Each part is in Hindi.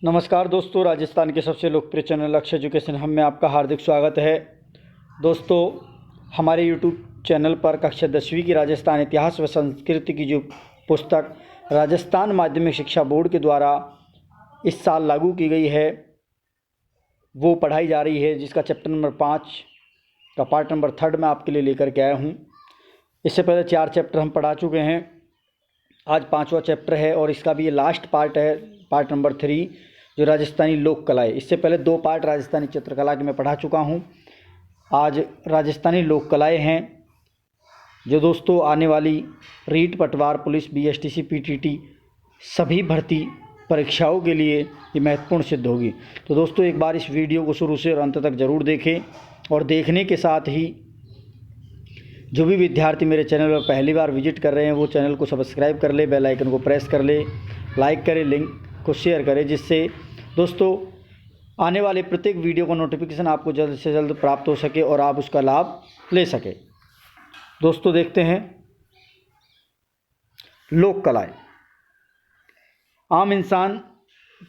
नमस्कार दोस्तों, राजस्थान के सबसे लोकप्रिय चैनल अक्षय एजुकेशन हम में आपका हार्दिक स्वागत है। दोस्तों, हमारे यूट्यूब चैनल पर कक्षा 10वीं की राजस्थान इतिहास व संस्कृति की जो पुस्तक राजस्थान माध्यमिक शिक्षा बोर्ड के द्वारा इस साल लागू की गई है वो पढ़ाई जा रही है, जिसका चैप्टर नंबर 5 का पार्ट नंबर 3 मैं आपके लिए लेकर के आया हूँ। इससे पहले 4 चैप्टर हम पढ़ा चुके हैं, आज 5वां चैप्टर है और इसका भी ये लास्ट पार्ट है, पार्ट नंबर 3 जो राजस्थानी लोक कलाएँ। इससे पहले 2 पार्ट राजस्थानी चित्रकला के मैं पढ़ा चुका हूँ। आज राजस्थानी लोक कलाएँ हैं जो दोस्तों आने वाली रीट, पटवार, पुलिस, बीएसटीसी, पीटीटी सभी भर्ती परीक्षाओं के लिए ये महत्वपूर्ण सिद्ध होगी। तो दोस्तों, एक बार इस वीडियो को शुरू से और अंत तक ज़रूर देखें और देखने के साथ ही जो भी विद्यार्थी मेरे चैनल पर पहली बार विजिट कर रहे हैं वो चैनल को सब्सक्राइब कर ले, बेल आइकन को प्रेस कर ले, लाइक करें, लिंक को शेयर करें, जिससे दोस्तों आने वाले प्रत्येक वीडियो का नोटिफिकेशन आपको जल्द से जल्द प्राप्त हो सके और आप उसका लाभ ले सके। दोस्तों, देखते हैं लोक कलाएँ। आम इंसान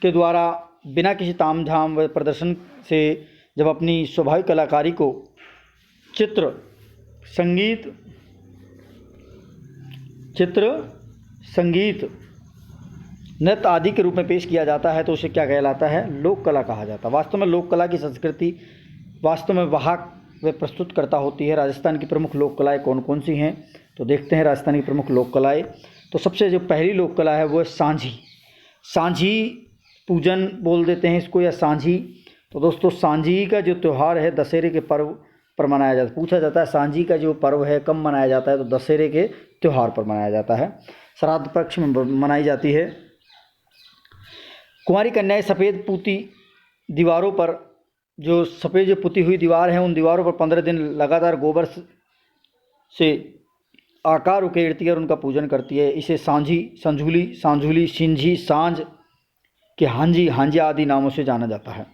के द्वारा बिना किसी तामझाम व प्रदर्शन से जब अपनी स्वाभाविक कलाकारी को चित्र, संगीत, नृत्य आदि के रूप में पेश किया जाता है तो उसे क्या कहलाता है? लोक कला कहा जाता है। वास्तव में लोक कला की संस्कृति वास्तव में वाहक व प्रस्तुत करता होती है। राजस्थान की प्रमुख लोक कलाएँ कौन कौन सी हैं? तो देखते हैं राजस्थान की प्रमुख लोक कलाएँ। तो सबसे जो पहली लोक कला है वो है सांझी। सांझी पूजन बोल देते हैं इसको, या सांझी। तो दोस्तों, सांझी का जो त्यौहार है दशहरे के पर्व पर मनाया जाता है। पूछा जाता है सांझी का जो पर्व है कब मनाया जाता है? तो दशहरे के त्यौहार पर मनाया जाता है, श्राद्ध पक्ष में मनाई जाती है। कुंवारी कन्याएं सफ़ेद पुती दीवारों पर, जो सफ़ेद जो पुती हुई दीवार है उन दीवारों पर 15 दिन लगातार गोबर से आकार उकेरती है और उनका पूजन करती है। इसे सांझी, सांझूली, सिंझी, सांझ के हांजिया आदि नामों से जाना जाता है।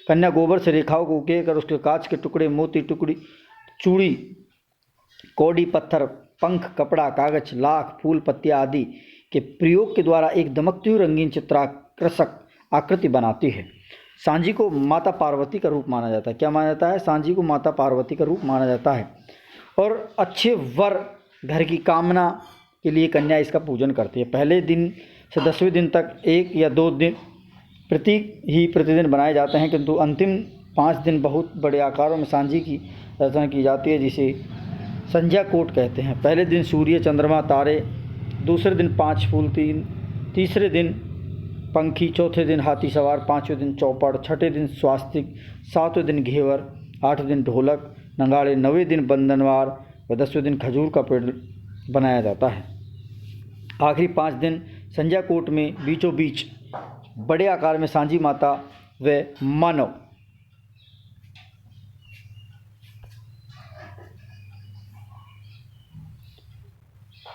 कन्या गोबर से रेखाओं को उकेर कर उसके कांच के टुकड़े, मोती, टुकड़ी, चूड़ी, कौड़ी, पत्थर, पंख, कपड़ा, कागज, लाख, फूल, पत्तियां आदि के प्रयोग के द्वारा एक दमकती हुई रंगीन चित्राकर्षक आकृति बनाती है। सांझी को माता पार्वती का रूप माना जाता है। क्या माना जाता है? सांझी को माता पार्वती का रूप माना जाता है। और अच्छे वर घर की कामना के लिए कन्या इसका पूजन करती है। पहले दिन से 10वें दिन तक 1 या 2 दिन प्रतिदिन बनाए जाते हैं, किंतु अंतिम 5 दिन बहुत बड़े आकारों में सांझी की रचना की जाती है, जिसे संध्या कोट कहते हैं। पहले दिन सूर्य, चंद्रमा, तारे, दूसरे दिन 5 फूल, तीसरे दिन पंखी, चौथे दिन हाथी सवार, 5वें दिन चौपड़, छठे दिन स्वास्तिक, 7वें दिन घेवर, 8वें दिन ढोलक, नगाड़े, 9वें दिन बंदनवार व 10वें दिन खजूर का पेड़ बनाया जाता है। आखिरी 5 दिन संध्या कोट में बीचों बीच बड़े आकार में सांझी माता व मानव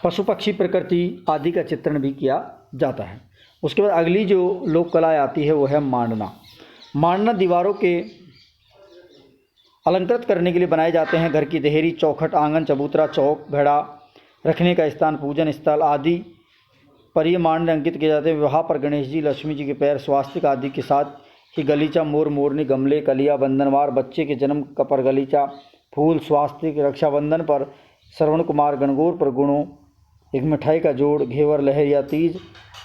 पशु, पक्षी, प्रकृति आदि का चित्रण भी किया जाता है। उसके बाद अगली जो लोक कला आती है वो है मांडना। मांडना दीवारों के अलंकृत करने के लिए बनाए जाते हैं। घर की देहरी, चौखट, आंगन, चबूतरा, चौक, भेड़ा रखने का स्थान, पूजन स्थल आदि पर ये मांडने अंकित किए जाते हैं। विवाह पर गणेश जी, लक्ष्मी जी के पैर, स्वास्तिक आदि के साथ ही गलीचा, मोर, मोरनी, गमले, कलिया, बंधनवार, बच्चे के जन्म का पर गलीचा, फूल, स्वास्तिक, रक्षाबंधन पर श्रवण कुमार, गणगौर पर गुणों, एक मिठाई का जोड़, घेवर, लहरिया, तीज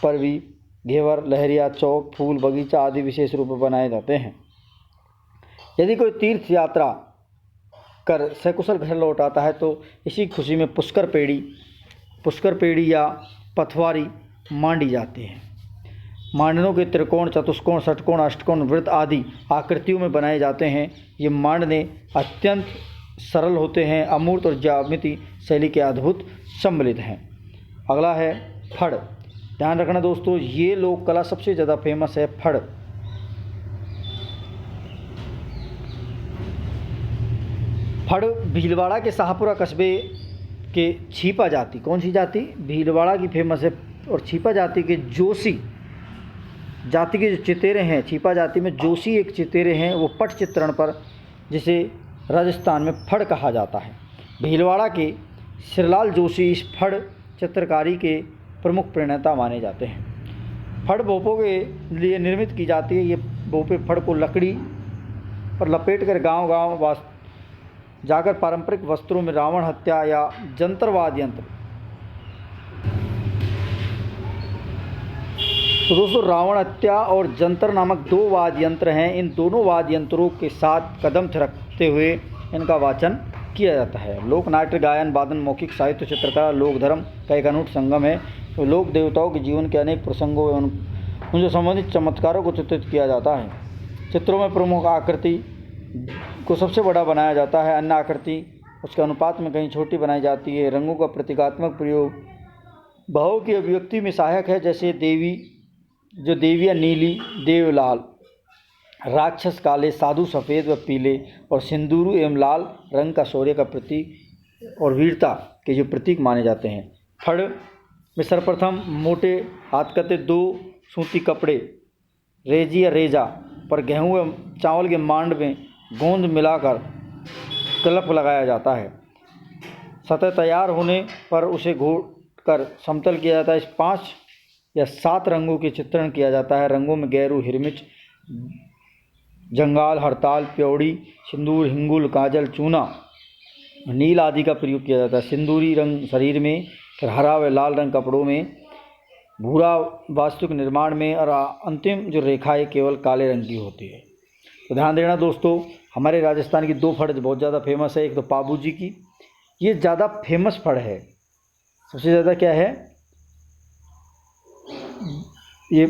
पर भी घेवर, लहरिया, चौक, फूल, बगीचा आदि विशेष रूप में बनाए जाते हैं। यदि कोई तीर्थ यात्रा कर सकुशल घर लौट आता है तो इसी खुशी में पुष्कर पेड़ी या पथवारी मांडी जाती है। मांडनों के त्रिकोण, चतुष्कोण, षटकोण, अष्टकोण, वृत्त आदि आकृतियों में बनाए जाते हैं। ये मांडने अत्यंत सरल होते हैं, अमूर्त और ज्यामिति शैली के अद्भुत सम्मिलित हैं। अगला है फड़। ध्यान रखना दोस्तों, ये लोक कला सबसे ज़्यादा फेमस है, फड़। फड़ भीलवाड़ा के शाहपुरा कस्बे के छीपा जाति, कौन सी जाति? भीलवाड़ा की फेमस है। और छीपा जाति के जोशी जाति के जो चितेरे हैं, छीपा जाति में जोशी एक चितेरे हैं, वो पट चित्रण पर, जिसे राजस्थान में फड़ कहा जाता है। भीलवाड़ा के श्रीलाल जोशी इस फड़ चित्रकारी के प्रमुख प्रणेता माने जाते हैं। फड़ भोपों के लिए निर्मित की जाती है। ये भोपे फड़ को लकड़ी पर लपेट कर गाँव जाकर पारंपरिक वस्त्रों में रावण हत्या या जंतर वाद्य यंत्र। तो दोस्तों, रावण हत्या और जंतर नामक 2 वाद्य यंत्र हैं। इन दोनों वाद्य यंत्रों के साथ कदम थिरकते हुए इनका वाचन किया जाता है। लोक नाट्य, गायन, वादन, मौखिक साहित्य, चित्रकला, लोक धर्म का एक अनूठ संगम है। तो लोक देवताओं के जीवन के अनेक प्रसंगों एवं उनसे संबंधित चमत्कारों को चित्रित किया जाता है। चित्रों में प्रमुख आकृति को सबसे बड़ा बनाया जाता है। अन्य आकृति उसके अनुपात में कहीं छोटी बनाई जाती है। रंगों का प्रतीकात्मक प्रयोग भावों की अभिव्यक्ति में सहायक है, जैसे देवियाँ नीली, देव लाल, राक्षस काले, साधु सफ़ेद व पीले और सिंदूर एवं लाल रंग का शौर्य का प्रतीक और वीरता के जो प्रतीक माने जाते हैं। फड़ में सर्वप्रथम मोटे हाथकते 2 सूती कपड़े रेजी या रेजा पर गेहूँ एवं चावल के मांड में गोंद मिलाकर कलप लगाया जाता है। सतह तैयार होने पर उसे घोट कर समतल किया जाता है। इस 5 या 7 रंगों के चित्रण किया जाता है। रंगों में गैरू, हिरमिच, जंगाल, हड़ताल, प्यौड़ी, सिंदूर, हिंगुल, काजल, चूना, नील आदि का प्रयोग किया जाता है। सिंदूरी रंग शरीर में, फिर हरा व लाल रंग कपड़ों में, भूरा वास्तुक निर्माण में और अंतिम जो रेखाएं केवल काले रंग की होती है। तो ध्यान देना दोस्तों, हमारे राजस्थान की 2 फड़ बहुत ज़्यादा फेमस है। एक तो पाबूजी की, ये ज़्यादा फेमस फड़ है। सबसे ज़्यादा क्या है, ये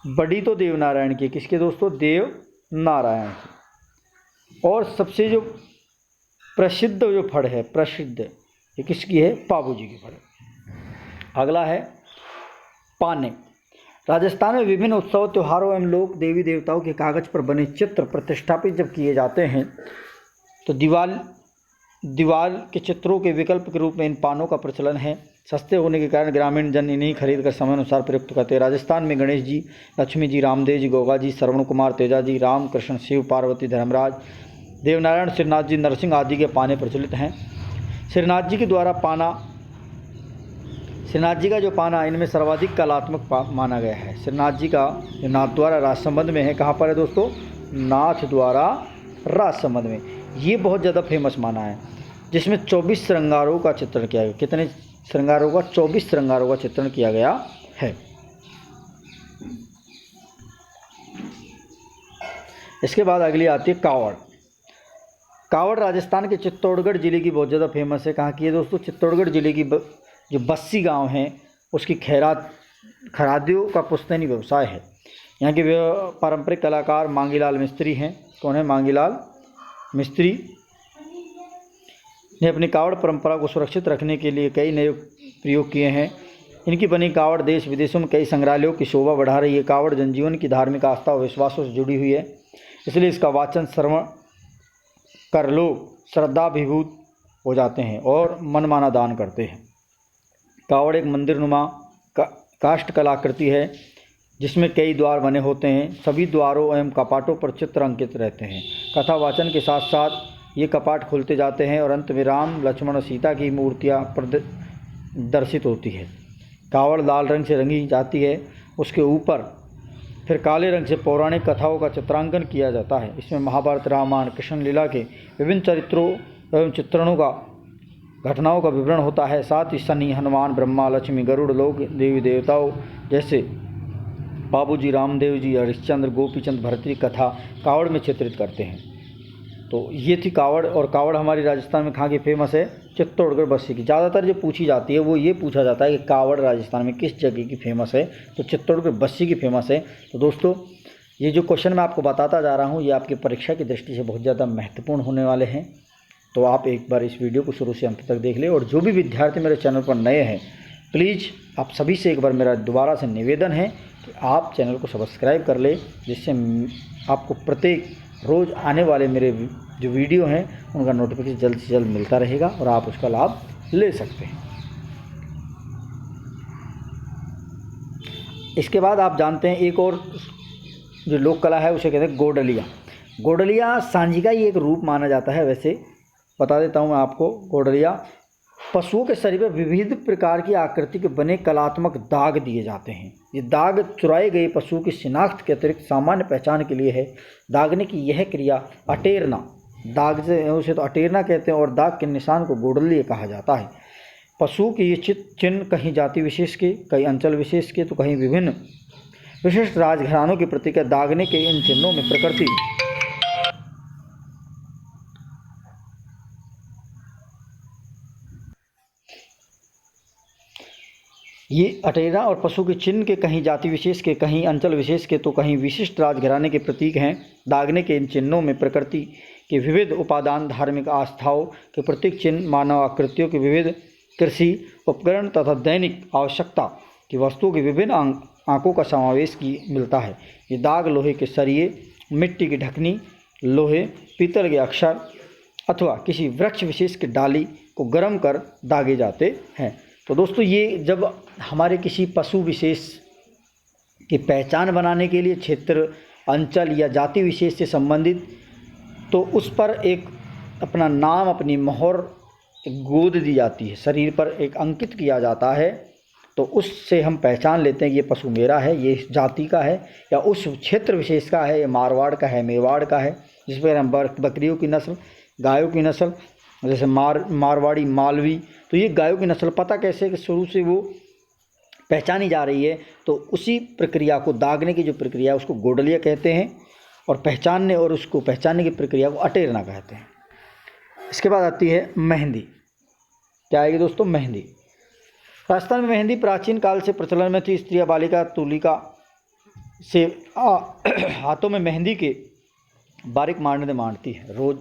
बड़ी तो देवनारायण की, किसके दोस्तों, देव नारायण की। और सबसे जो प्रसिद्ध जो फड़ है, प्रसिद्ध, ये किसकी है, पाबूजी की फड़। अगला है पाने। राजस्थान में विभिन्न उत्सव, त्योहारों एवं लोक देवी देवताओं के कागज पर बने चित्र प्रतिष्ठापित जब किए जाते हैं तो दीवार के चित्रों के विकल्प के रूप में इन पानों का प्रचलन है। सस्ते होने के कारण ग्रामीण जन इन्हीं खरीद कर समय अनुसार प्रयुक्त करते हैं। राजस्थान में गणेश जी, लक्ष्मी जी, रामदेव जी, गोगा जी, श्रवण कुमार, तेजा जी, राम कृष्ण, शिव पार्वती, धर्मराज, देवनारायण, श्रीनाथ जी, नरसिंह आदि के पाने प्रचलित हैं। श्रीनाथ जी का जो पाना इनमें सर्वाधिक कलात्मक माना गया है। श्रीनाथ जी का जो नाथ द्वारा राजसमंद में है, कहाँ पर है दोस्तों, नाथ द्वारा राजसमंद में, ये बहुत ज़्यादा फेमस माना है, जिसमें 24 श्रृंगारों का चित्रण किया गया। कितने श्रृंगारों का, 24 श्रृंगारों का चित्रण किया गया है। इसके बाद अगली आती है कावड़। कावड़ राजस्थान के चित्तौड़गढ़ जिले की बहुत ज़्यादा फेमस है। कहाँ की है दोस्तों, चित्तौड़गढ़ जिले की जो बस्सी गांव है उसकी खरादियों का पुश्तैनी व्यवसाय है। यहाँ के पारंपरिक कलाकार मांगीलाल मिस्त्री हैं। कौन है, मांगीलाल मिस्त्री ने अपनी कावड़ परंपरा को सुरक्षित रखने के लिए कई नए प्रयोग किए हैं। इनकी बनी कावड़ देश विदेशों में कई संग्रहालयों की शोभा बढ़ा रही है। कावड़ जनजीवन की धार्मिक आस्था और विश्वासों से जुड़ी हुई है, इसलिए इसका वाचन श्रवण कर लोग श्रद्धाभिभूत हो जाते हैं और मनमाना दान करते हैं। कावड़ एक मंदिरनुमा काष्ठ कलाकृति है जिसमें कई द्वार बने होते हैं। सभी द्वारों एवं कपाटों पर चित्र अंकित रहते हैं। कथा वाचन के साथ साथ ये कपाट खुलते जाते हैं और अंत में राम, लक्ष्मण और सीता की मूर्तियाँ प्रदर्शित होती है। कावड़ लाल रंग से रंगी जाती है, उसके ऊपर फिर काले रंग से पौराणिक कथाओं का चित्रांकन किया जाता है। इसमें महाभारत, रामायण, कृष्ण लीला के विभिन्न चरित्रों एवं चित्रणों का घटनाओं का विवरण होता है। साथ ही शनि, हनुमान, ब्रह्मा, लक्ष्मी, गरुड़, लोक देवी देवताओं जैसे बाबूजी, रामदेव जी, हरिश्चंद्र, गोपीचंद, भरतरी कथा कावड़ में चित्रित करते हैं। तो ये थी कावड़। और कावड़ हमारी राजस्थान में कहाँ की फेमस है, चित्तौड़गढ़ बस्सी की। ज़्यादातर जो पूछी जाती है वो ये पूछा जाता है कि कावड़ राजस्थान में किस जगह की फेमस है, तो चित्तौड़गढ़ बस्सी की फेमस है। तो दोस्तों, ये जो क्वेश्चन मैं आपको बताता जा रहा हूँ ये आपकी परीक्षा की दृष्टि से बहुत ज़्यादा महत्वपूर्ण होने वाले हैं। तो आप एक बार इस वीडियो को शुरू से अंत तक देख लें। और जो भी विद्यार्थी मेरे चैनल पर नए हैं, प्लीज़ आप सभी से एक बार मेरा दोबारा से निवेदन है कि आप चैनल को सब्सक्राइब कर लें, जिससे आपको प्रत्येक रोज़ आने वाले मेरे जो वीडियो हैं उनका नोटिफिकेशन जल्द से जल्द मिलता रहेगा और आप उसका लाभ ले सकते हैं। इसके बाद आप जानते हैं एक और जो लोक कला है उसे कहते हैं गोडलिया। गोडलिया सांझी का ही एक रूप माना जाता है। वैसे बता देता हूँ मैं आपको, गोडलिया पशुओं के शरीर पर विविध प्रकार की आकृति के बने कलात्मक दाग दिए जाते हैं। ये दाग चुराए गए पशुओं की शिनाख्त के अतिरिक्त सामान्य पहचान के लिए है। दागने की यह क्रिया अटेरना, दाग से उसे तो अटेरना कहते हैं, और दाग के निशान को गोडल्य कहा जाता है। पशुओं के ये चिन्ह कहीं जाति विशेष के, कहीं अंचल विशेष के, तो कहीं विभिन्न विशिष्ट राजघरानों के प्रतीक है। दागने के इन चिन्हों में प्रकृति ये अटेरा और पशु के चिन्ह के कहीं जाति विशेष के, कहीं अंचल विशेष के, तो कहीं विशिष्ट राजघराने के प्रतीक हैं। दागने के इन चिन्हों में प्रकृति के विविध उपादान, धार्मिक आस्थाओं के प्रतीक चिन्ह, मानव आकृतियों के विविध कृषि उपकरण तथा दैनिक आवश्यकता की वस्तुओं के विभिन्न आंकों का समावेश की मिलता है। ये दाग लोहे के सरिये, मिट्टी की ढकनी, लोहे पीतल के अक्षर अथवा किसी वृक्ष विशेष की डाली को गर्म कर दागे जाते हैं। तो दोस्तों, ये जब हमारे किसी पशु विशेष की पहचान बनाने के लिए क्षेत्र, अंचल या जाति विशेष से संबंधित, तो उस पर एक अपना नाम, अपनी मोहर गोद दी जाती है, शरीर पर एक अंकित किया जाता है। तो उससे हम पहचान लेते हैं कि ये पशु मेरा है, ये इस जाति का है, या उस क्षेत्र विशेष का है, ये मारवाड़ का है, मेवाड़ का है। जिस पर हम बकरियों की नस्ल, गायों की नस्ल, जैसे मारवाड़ी, मालवी, तो ये गायों की नस्ल पता कैसे कि शुरू से वो पहचानी जा रही है। तो उसी प्रक्रिया को, दागने की जो प्रक्रिया है, उसको गोडलिया कहते हैं, और पहचानने और उसको पहचानने की प्रक्रिया को अटेरना कहते हैं। इसके बाद आती है मेहंदी। क्या आएगी दोस्तों? मेहंदी। राजस्थान में मेहंदी प्राचीन काल से प्रचलन में थी। स्त्रियां बालिका तुलिका से हाथों में मेहंदी के बारीक मांडने मांडती है। रोज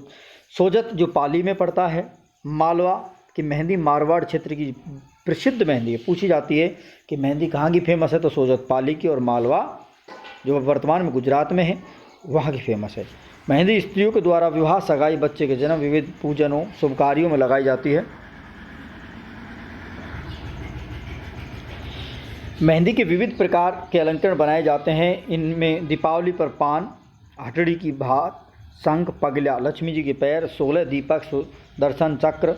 सोजत जो पाली में पड़ता है, मालवा की मेहंदी मारवाड़ क्षेत्र की प्रसिद्ध मेहंदी है। पूछी जाती है कि मेहंदी कहाँ की फेमस है, तो सोजत पाली की, और मालवा जो वर्तमान में गुजरात में है वहाँ की फेमस है। मेहंदी स्त्रियों के द्वारा विवाह, सगाई, बच्चे के जन्म, विविध पूजनों, शुभ कार्यों में लगाई जाती है। मेहंदी के विविध प्रकार के अलंकरण बनाए जाते हैं। इनमें दीपावली पर पान, हथड़ी की भात, शंख, पगला, लक्ष्मी जी के पैर, 16 दीपक, दर्शन चक्र,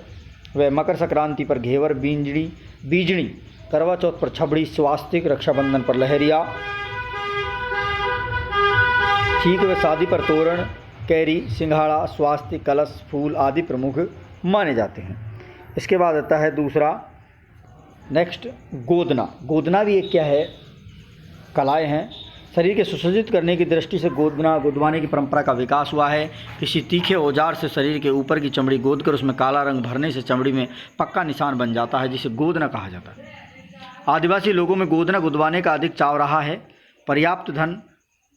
व मकर संक्रांति पर घेवर, बीजड़ी, करवा चौथ पर छबड़ी, स्वास्तिक, रक्षाबंधन पर लहरिया, ठीक व शादी पर तोरण, कैरी, सिंघाड़ा, स्वास्तिक, कलश, फूल आदि प्रमुख माने जाते हैं। इसके बाद आता है दूसरा, नेक्स्ट गोदना। गोदना भी एक क्या है, कलाएँ हैं। शरीर के सुसज्जित करने की दृष्टि से गोदवाने की परंपरा का विकास हुआ है। किसी तीखे औजार से शरीर के ऊपर की चमड़ी गोदकर उसमें काला रंग भरने से चमड़ी में पक्का निशान बन जाता है, जिसे गोदना कहा जाता है। आदिवासी लोगों में गोदना गुदवाने का अधिक चाव रहा है। पर्याप्त धन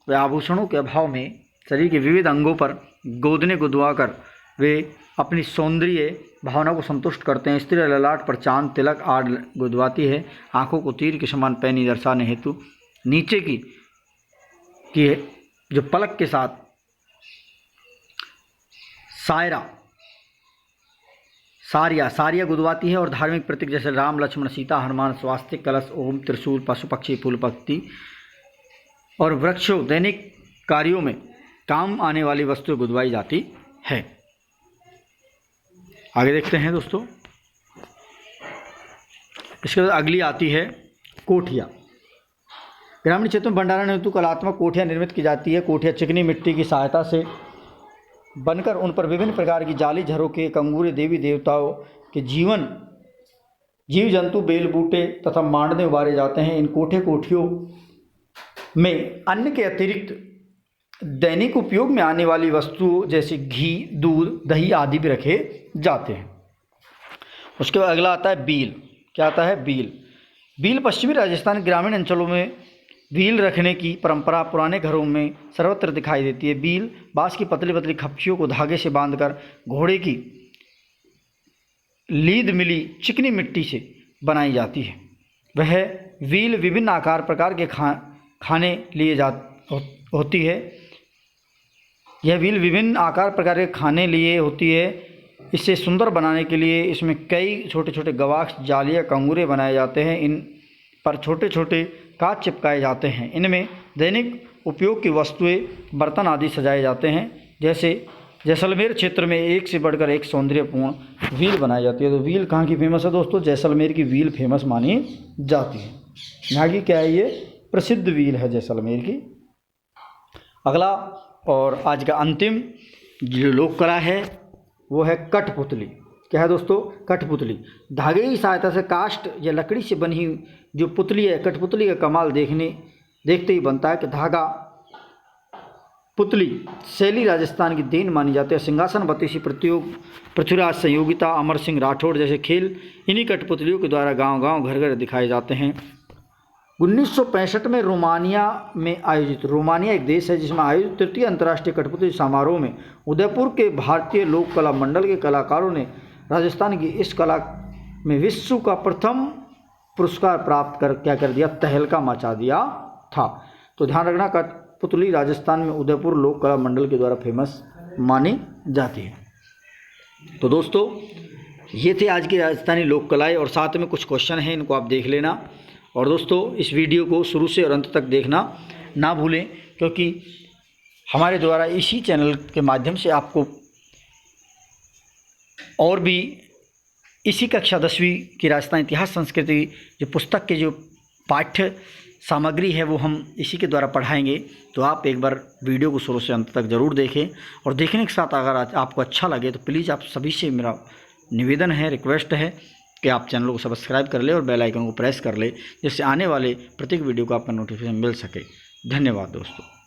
व आभूषणों के अभाव में शरीर के विविध अंगों पर गोदने गुदवाकर वे अपनी सौंदर्य भावना को संतुष्ट करते हैं। स्त्री ललाट पर चांद, तिलक आदि गुदवाती है। आँखों को तीर के समान पैनी दर्शाने हेतु नीचे की जो पलक के साथ सारिया गुदवाती है, और धार्मिक प्रतीक जैसे राम, लक्ष्मण, सीता, हनुमान, स्वास्तिक, कलश, ओम, त्रिशूल, पशु पक्षी, फूल पत्ती और वृक्षों दैनिक कार्यों में काम आने वाली वस्तुएं गुदवाई जाती है। आगे देखते हैं दोस्तों। इसके बाद अगली आती है कोठिया। ग्रामीण क्षेत्रों में भंडारण हेतु कलात्मक कोठियाँ निर्मित की जाती है। कोठियाँ चिकनी मिट्टी की सहायता से बनकर उन पर विभिन्न प्रकार की जाली, झरोके, कंगूरे, देवी देवताओं के जीव जंतु, बेल बूटे तथा मांडने उबारे जाते हैं। इन कोठियों में अन्य के अतिरिक्त दैनिक उपयोग में आने वाली वस्तुओं जैसे घी, दूध, दही आदि भी रखे जाते हैं। उसके बाद अगला आता है बील। क्या आता है? बील पश्चिमी राजस्थान ग्रामीण अंचलों में बील रखने की परंपरा पुराने घरों में सर्वत्र दिखाई देती है। बील बांस की पतली पतली खप्चियों को धागे से बांधकर घोड़े की लीद मिली चिकनी मिट्टी से बनाई जाती है। वह व्हील विभिन्न आकार प्रकार के खाने लिए होती है। यह व्हील विभिन्न आकार प्रकार के खाने लिए होती है। इसे सुंदर बनाने के लिए इसमें कई छोटे छोटे गवाक्ष, जालियाँ, कंगूरे बनाए जाते हैं। इन पर छोटे छोटे कांच चिपकाए जाते हैं। इनमें दैनिक उपयोग की वस्तुएं, बर्तन आदि सजाए जाते हैं। जैसे जैसलमेर क्षेत्र में एक से बढ़कर एक सौंदर्यपूर्ण व्हील बनाई जाती है। तो व्हील कहाँ की फेमस है दोस्तों? जैसलमेर की व्हील फेमस मानी जाती है। यहाँ की क्या है? ये प्रसिद्ध व्हील है जैसलमेर की। अगला और आज का अंतिम जो लोक कला है वो है कठपुतली। क्या है दोस्तों? कठपुतली। धागे की सहायता से काष्ठ या लकड़ी से बनी जो पुतली है, कठपुतली का कमाल देखते ही बनता है कि धागा पुतली शैली राजस्थान की देन मानी जाती है। सिंहासन बत्तीसी प्रतियोग, पृथ्वीराज संयोगिता, अमर सिंह राठौड़ जैसे खेल इन्हीं कठपुतलियों के द्वारा गांव-गांव घर-घर दिखाए जाते हैं। 1965 में रोमानिया में आयोजित, रोमानिया एक देश है जिसमें आयोजित तृतीय अंतर्राष्ट्रीय कठपुतली समारोह में उदयपुर के भारतीय लोक कला मंडल के कलाकारों ने राजस्थान की इस कला में विश्व का प्रथम पुरस्कार प्राप्त कर क्या कर दिया? तहलका मचा दिया था। तो ध्यान रखना, कठपुतली राजस्थान में उदयपुर लोक कला मंडल के द्वारा फेमस मानी जाती है। तो दोस्तों ये थे आज की राजस्थानी लोक कलाएँ और साथ में कुछ क्वेश्चन हैं, इनको आप देख लेना। और दोस्तों इस वीडियो को शुरू से और अंत तक देखना ना भूलें, क्योंकि हमारे द्वारा इसी चैनल के माध्यम से आपको और भी इसी कक्षा 10वीं की राजस्थान इतिहास संस्कृति जो पुस्तक के जो पाठ्य सामग्री है वो हम इसी के द्वारा पढ़ाएंगे। तो आप एक बार वीडियो को शुरू से अंत तक ज़रूर देखें और देखने के साथ अगर आपको अच्छा लगे तो प्लीज़ आप सभी से मेरा निवेदन है, रिक्वेस्ट है कि आप चैनल को सब्सक्राइब कर ले और बेल आइकन को प्रेस कर ले, जिससे आने वाले प्रत्येक वीडियो को आपका नोटिफिकेशन मिल सके। धन्यवाद दोस्तों।